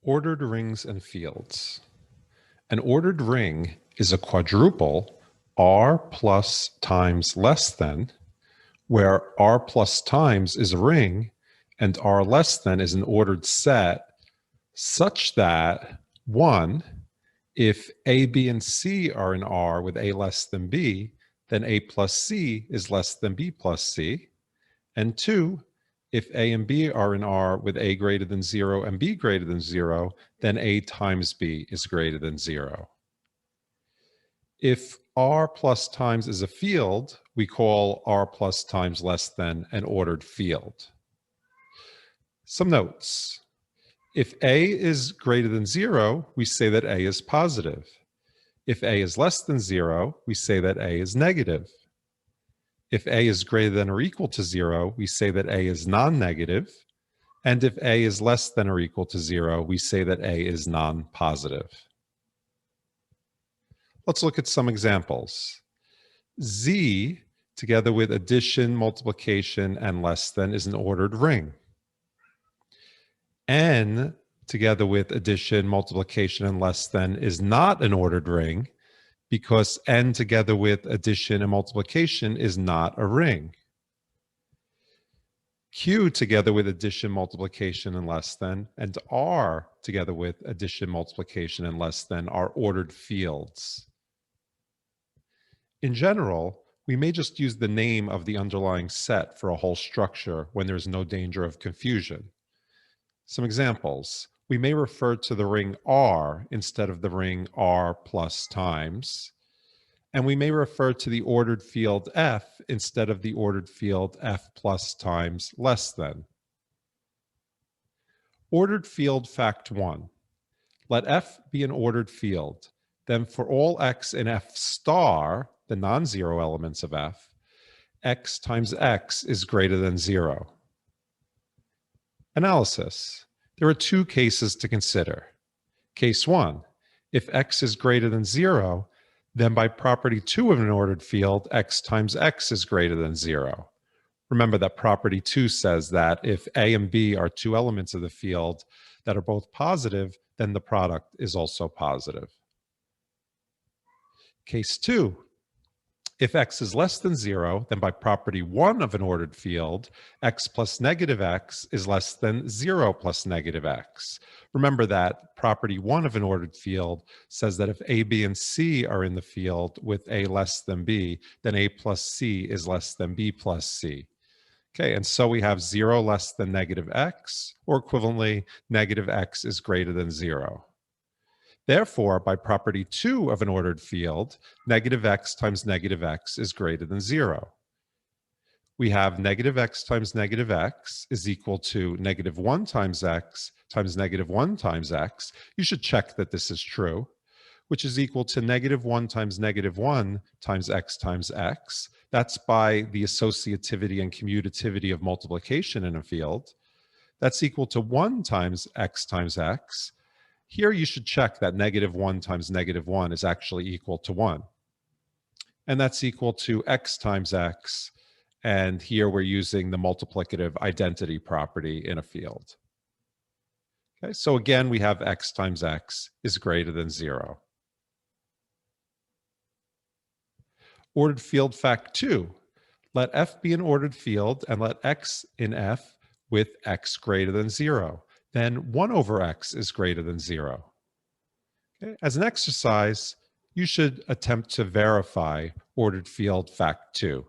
Ordered rings and fields. An ordered ring is a quadruple r plus times less than, where r plus times is a ring and r less than is an ordered set, such that 1, if a, b, and c are in R with a less than b, then a plus c is less than b plus c. And 2, if a and b are in R with a greater than 0 and b greater than 0, then a times b is greater than 0. If r plus times is a field, we call r plus times less than an ordered field. Some notes. If a is greater than 0, we say that a is positive. If a is less than 0, we say that a is negative. If a is greater than or equal to 0, we say that a is non-negative. And if a is less than or equal to 0, we say that a is non-positive. Let's look at some examples. Z, together with addition, multiplication, and less than, is an ordered ring. N, together with addition, multiplication, and less than, is not an ordered ring because n together with addition and multiplication is not a ring. Q together with addition, multiplication, and less than, and R together with addition, multiplication, and less than are ordered fields. In general, we may just use the name of the underlying set for a whole structure when there's no danger of confusion. Some examples. We may refer to the ring R instead of the ring R plus times. And we may refer to the ordered field F instead of the ordered field F plus times less than. Ordered field fact 1. Let F be an ordered field. Then for all x in F star, the non-zero elements of F, x times x is greater than 0. Analysis. There are two cases to consider. Case 1, if x is greater than 0, then by property 2 of an ordered field, x times x is greater than 0. Remember that property 2 says that if a and b are two elements of the field that are both positive, then the product is also positive. Case 2, if x is less than 0, then by property 1 of an ordered field, x plus negative x is less than 0 plus negative x. Remember that property 1 of an ordered field says that if a, b, and c are in the field with a less than b, then a plus c is less than b plus c. Okay, and so we have 0 less than negative x, or equivalently, negative x is greater than 0. Therefore, by property 2 of an ordered field, negative x times negative x is greater than 0. We have negative x times negative x is equal to negative 1 times x times negative 1 times x. You should check that this is true, which is equal to negative 1 times negative 1 times x times x. That's by the associativity and commutativity of multiplication in a field. That's equal to 1 times x. Here you should check that negative 1 times negative 1 is actually equal to 1. And that's equal to x times x. And here we're using the multiplicative identity property in a field. Okay, so again, we have x times x is greater than 0. Ordered field fact 2. Let F be an ordered field and let x in F with x greater than 0. Then 1 over x is greater than 0. Okay. As an exercise, you should attempt to verify ordered field fact 2.